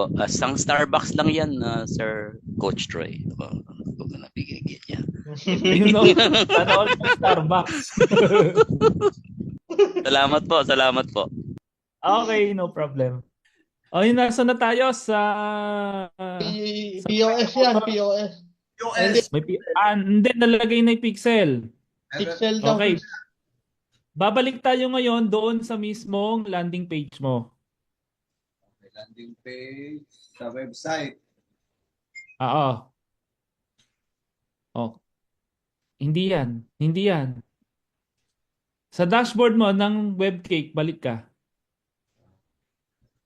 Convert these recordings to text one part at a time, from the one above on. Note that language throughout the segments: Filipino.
po. Isang Starbucks lang yan, Sir Coach Troy. Huwag na nabigay niya. Ayun no, sana all may Starbucks. Salamat po. Okay, no problem. O yun, nasa na tayo sa sa POS yan, POS. Hindi, US. hindi nalagay na yung pixel. pixel daw. Okay. Babalik tayo ngayon doon sa mismong landing page mo. Okay, landing page sa website. Oo. Oh. Hindi yan. Hindi yan. Sa dashboard mo ng webcake, balik ka.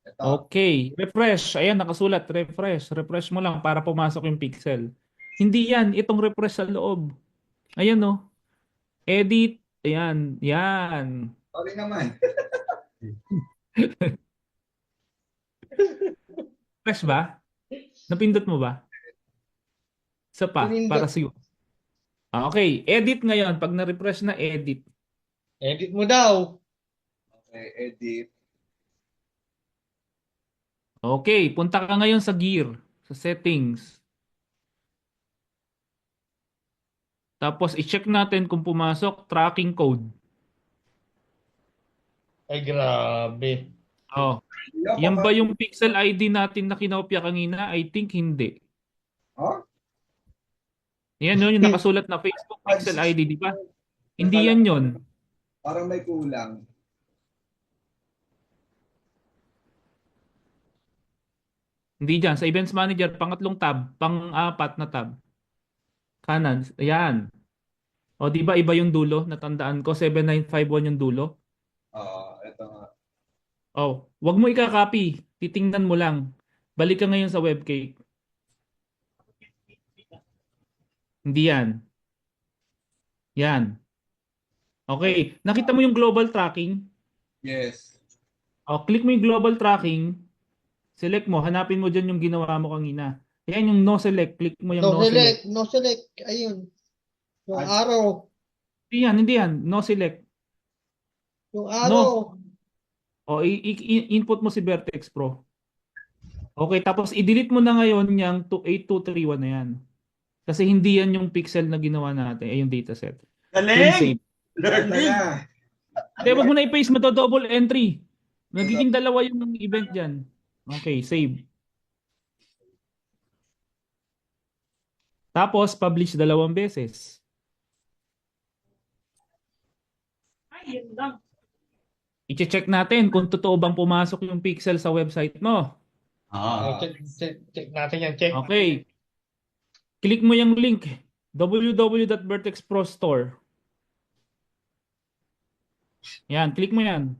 Ito. Okay. Refresh. Ayan, nakasulat. Refresh. Refresh mo lang para pumasok yung pixel. Hindi yan. Itong refresh sa loob. Ayan no. Edit. Ayan. Yan. Sorry naman. Refresh ba? Napindot mo ba? Isa pa. Pinindot. Para sa'yo. Okay. Edit ngayon. Pag na-refresh na, edit. Edit mo daw. Okay, edit. Okay. Punta ka ngayon sa gear. Sa settings. Tapos, i-check natin kung pumasok tracking code. Ay, grabe. Oh. Yan ba yung pixel ID natin na kinopya kanina? I think hindi. Huh? Yan yun, yung nakasulat na Facebook pixel ID, di ba? Hindi yan yun. Parang may kulang. Hindi dyan. Sa Events Manager, pangatlong tab, pang-apat na tab. Kanan. Ayan. O, di ba iba yung dulo? Natandaan ko, 7951 yung dulo. Ito nga. Oh, wag mo ika-copy. Titingnan mo lang. Balik ka ngayon sa webcake. Hindi yan. Yan. Okay. Nakita mo yung global tracking? Yes. O, click mo yung global tracking. Select mo. Hanapin mo dyan yung ginawa mo kanina. Yan yung no select. Click mo yung No no select, select. no select. Ayun. Yung arrow. Hindi yan. Hindi yan. No select. Yung arrow. O, input mo si Vertex Pro. Okay. Tapos, i-delete mo na ngayon yung 8231 na yan. Kasi hindi yan yung pixel na ginawa natin. Ay, yung dataset. Then Galing! save. Learning! Hindi, wag mo na i-paste mo to double entry. Nagiging dalawa yung event dyan. Okay, save. Tapos, publish 2 beses. Ay, yun lang. I-check natin kung totoo bang pumasok yung pixel sa website mo. Check natin yan. Check. Okay. Click mo yung link. www.vertexprostore. Yan, click mo yan.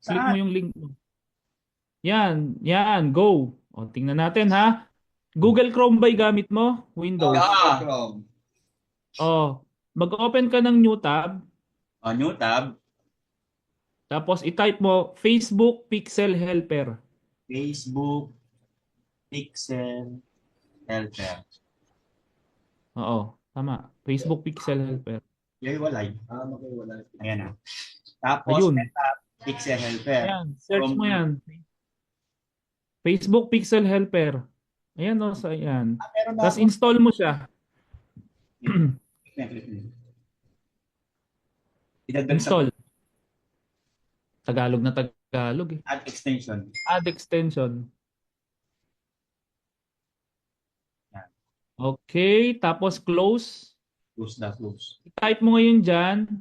Click mo yung link mo. Yan, yan, go. O, tingnan natin ha. Google Chrome ba gamit mo? Windows. Chrome. O, mag-open ka ng new tab. New tab, Tapos i-type mo Facebook Pixel Helper. Facebook, Pixel, Helper. Oo, tama. Facebook Pixel Helper. Yung walay. Makiwala. Ayan na. Tapos, Ayun. Pixel Helper. Ayan, search mo yan. Facebook Pixel Helper. Ayan o, sa ayan. Meron na Tapos ako. install mo siya. Idagdag sa Install. Tagalog na Tagalog eh. add extension. Add extension. Yan. Okay, tapos close. Close. I-type mo ngayon dyan.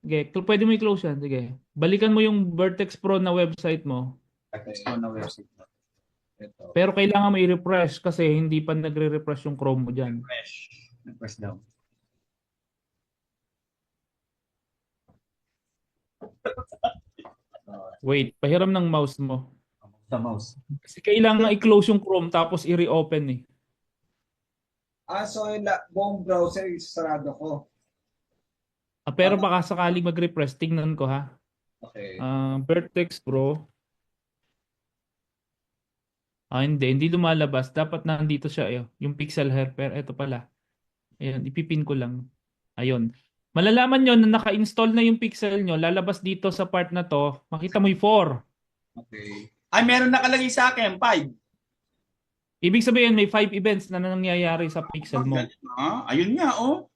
Sige, pwede mo i-close yan. Sige. Balikan mo yung Vertex Pro na website mo. Expo na website. Ito. Pero kailangan mo i-refresh kasi hindi pa nagre-refresh yung Chrome mo dyan. Press down. Wait, pahiram ng mouse mo. Sa mouse. Kasi kailangan i-close yung Chrome tapos i-reopen eh. So yung buong browser sarado ko. Pero baka sakaling mag-refresh, tingnan ko ha. Okay. Vertex Pro. Hindi lumalabas. Dapat nandito siya. Yung Pixel Helper. Ito pala. Ayan, ipipin ko lang. Ayun. Malalaman nyo na naka-install na yung pixel nyo, lalabas dito sa part na to, makita mo yung 4. Okay. Ay, meron nakalagay sa akin, 5. Ibig sabihin may 5 events na nangyayari sa pixel mo. Ayun nga, oh.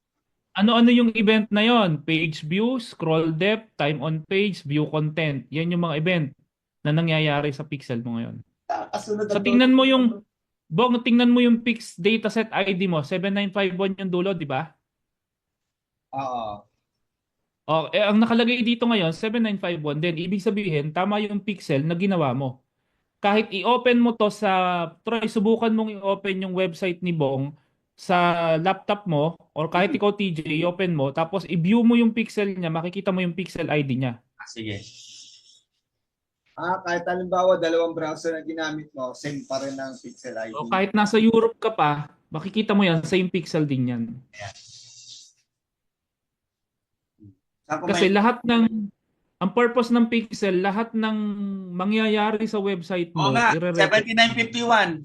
Ano-ano yung event na yon? Page view, scroll depth, time on page, view content. Yan yung mga event na nangyayari sa pixel mo ngayon. Kasunod So tingnan mo yung tingnan mo yung Pix dataset ID mo, 7951 yung dulo, di ba? Oo. Ang nakalagay dito ngayon, 7951 din. Ibig sabihin, tama yung pixel na ginawa mo. Kahit i-open mo to subukan mong i-open yung website ni Bong sa laptop mo, or kahit ikaw TJ, i-open mo, tapos i-view mo yung pixel niya, makikita mo yung pixel ID niya. Sige. Kahit halimbawa, dalawang browser na ginamit mo, same pa rin ang pixel ID. So kahit nasa Europe ka pa, makikita mo yan, same pixel din yan. Kasi lahat ang purpose ng pixel, lahat ng mangyayari sa website mo, Oo nga, ire-record, 7951.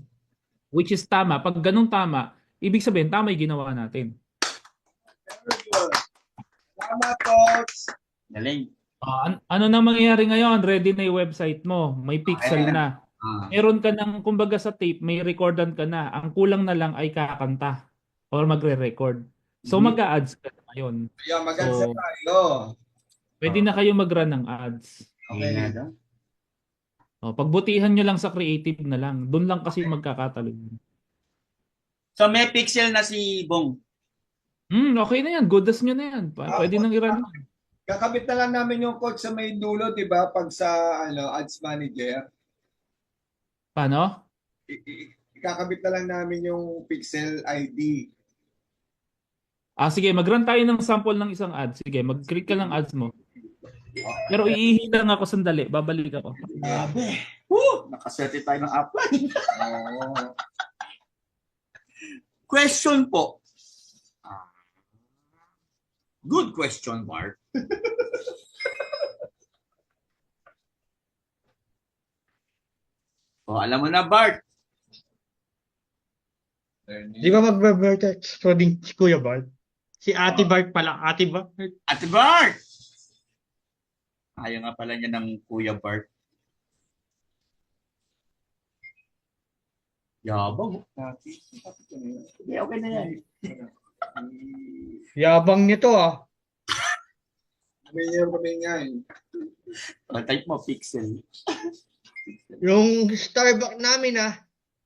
which is tama. Pag ganun tama, ibig sabihin, tama yung ginawa natin. Very good. Salamat, Coach. Galing. Ano na mangyayari ngayon? Ready na yung website mo. May pixel Ayan. na. Meron ka ng, kumbaga sa tape, may recordan ka na. Ang kulang na lang ay kakanta or magre-record. So mag-a-ads ka na ngayon. Kaya maganda So, tayo. pwede na kayo mag-run ng ads. Okay na daw. Pagbutihan nyo lang sa creative na lang. Doon lang kasi magkakatalog. So may pixel na si Bong. Okay na yan. Good as nyo na yan. Pwede nang i-run. Kakabit na lang namin yung coach sa may dulo, di ba? Pag sa ads manager, Paano? ikakabit na lang namin yung pixel ID. Sige, mag-run tayo ng sample ng isang ad. Sige, mag-click ka ng ads mo. Pero iihi lang ako sandali. Babalik ako. Grabe. Nakaserte tayo ng upline. Oo. Question po. Good question, Bart. Alam mo na, Bart. Di ba mag-vertex coding si Kuya Bart? Si Ate Bart pala. Ate Bart? Ate Bart! Ayaw nga pala niya ng Kuya Bart. Yabang. Hindi, okay na yan. Yabang nito ah. Kami nga eh. Type mo, pixel. Yung Starbucks namin ah.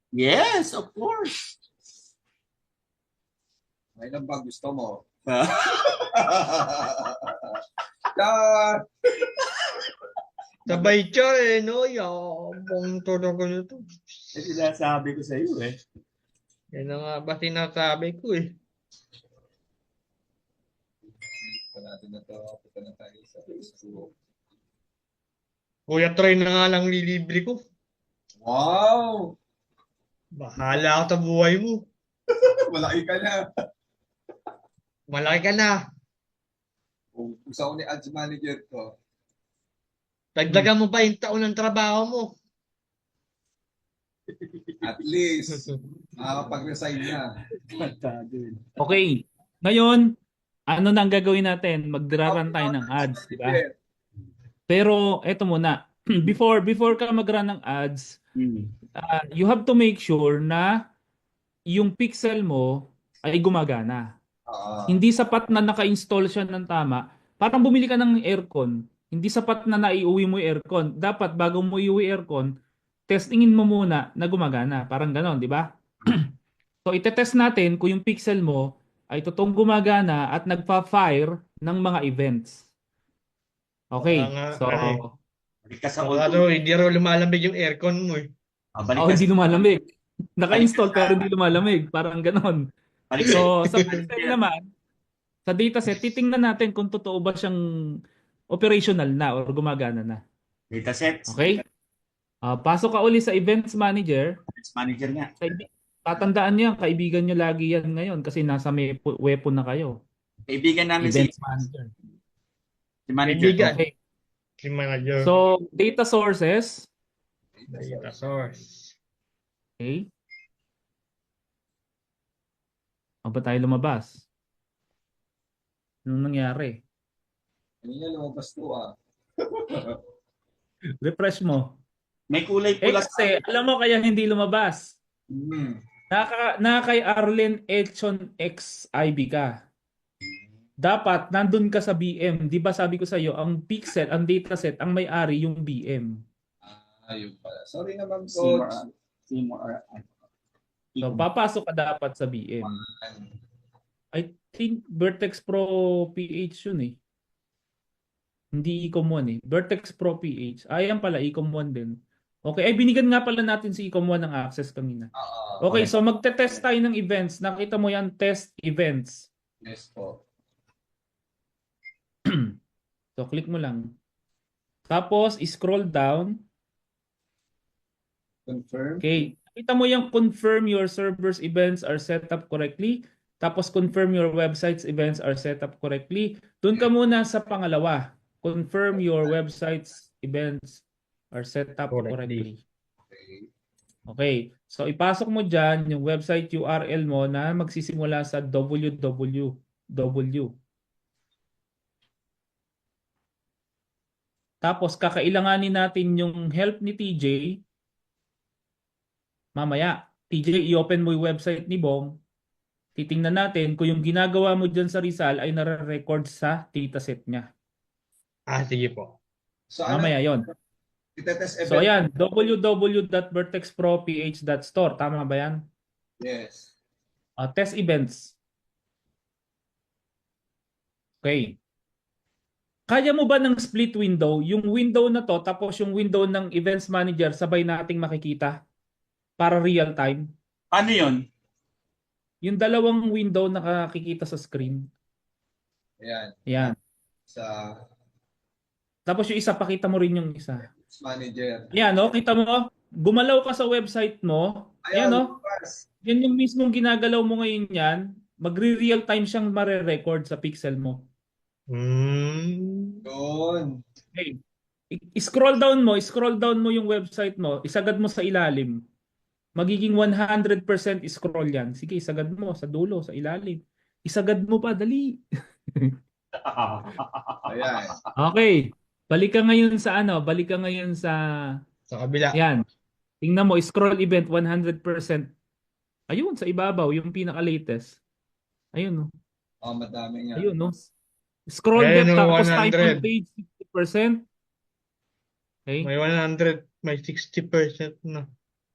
Yes, of course. May lang ba gusto mo? Sabay siya eh, no? Yabang talaga nito. Sinasabi ko sa iyo eh. Yan na nga ba sinasabi ko eh. Natin na to. Punta na tayo sa Facebook. Kuya Troy na nga lang lilibre ko. Wow! Bahala ka sa buhay mo. Malaki ka na. Malaki ka na. Kung gusto ko ni ads manager ko, Dagdagan mo pa yung taon ng trabaho mo. at least, makakapag-resign na. Okay. Ngayon, ano nang gagawin natin? Mag-run tayo ng ads, di ba? Pero eto muna, before ka mag-run ng ads, you have to make sure na yung pixel mo ay gumagana. Hindi sapat na naka-install siya ng tama. Parang bumili ka ng aircon. Hindi sapat na naiuwi mo yung aircon. Dapat bago mo iuwi aircon, testingin mo muna na gumagana. Parang ganon, di ba? So itetest natin kung yung pixel mo ay totoong gumagana at nagpa-fire ng mga events. Okay. So, Balik ka sa Ano, hindi raw lumalamig yung aircon mo eh. hindi lumalamig. Naka-install pero hindi lumalamig. Parang ganon. So, sa pixel naman, sa dataset, titingnan natin kung totoo ba siyang operational na or gumagana na. Datasets. Okay? Pasok ka uli sa Events Manager. Events Manager nga. Tatandaan niyo, kaibigan niyo lagi yan ngayon kasi nasa may weapon na kayo. Kaibigan namin Events Manager. si Manager. Kaibigan. Okay. Si manager. So, data sources. Data source. Okay. O ba tayo lumabas? Anong nangyari? Hindi niya lumabas to ah. Refresh mo. May kulay Eh pula kasi, alam mo kaya hindi lumabas. Hmm. Kay Arlen Elchon X IB ka. Dapat nandun ka sa BM. Di ba sabi ko sa iyo, ang pixel, ang dataset, ang may-ari yung BM. Ayun pala. Sorry naman, Seymour. coach. Seymour. So papasok ka dapat sa BM. I think Vertex Pro PH yun eh. Hindi Ecom 1 eh. Vertex Pro PH. Ayan pala, Ecom 1 din. Okay, ay binigyan nga pala natin si Ecom 1 ng access kanina. Okay, so magte-test tayo ng events. Nakita mo yan, test events. Yes po. So click mo lang. Tapos scroll down. Confirm. Okay, nakita mo yung confirm your server's events are set up correctly. Tapos confirm your website's events are set up correctly. Doon ka muna sa pangalawa. Confirm your website's events are set up correctly. Okay. Okay. So ipasok mo dyan yung website URL mo na magsisimula sa www. Tapos kakailanganin natin yung help ni TJ. Mamaya, TJ, i-open mo yung website ni Bong. Titingnan natin kung yung ginagawa mo dyan sa Rizal ay nare-record sa dataset niya. Sige po. So ano? Mamaya yon. Itetest event. So ayan, www.vertexproph.store. Tama ba yan? Yes. Test events. Okay. Kaya mo ba ng split window? Yung window na to, tapos yung window ng events manager, sabay nating makikita para real time? Ano yun? Yung dalawang window nakakikita sa screen. Ayan. Ayan. Sa Tapos yung isa, pakita mo rin yung isa. manager. Ayan, no? Kita mo? Gumalaw ka sa website mo. Ayan, no? Pass. Yan yung mismong ginagalaw mo ngayon yan. Magre-real time siyang mare-record sa pixel mo. Doon. Okay. Scroll down mo yung website mo, isagad mo sa ilalim. Magiging 100% scroll yan. Sige, isagad mo sa dulo, sa ilalim. Isagad mo pa, dali. Ayan. Okay. Balik ka ngayon sa Sa kabila. yan. Tingnan mo, scroll event 100%. Ayun, sa ibabaw, yung pinaka-latest. Ayun, no? Madami nga. Ayun, no? Scroll Ayun, depth, no, tapos time on 100. page 60%. Okay? May 100, may 60% na.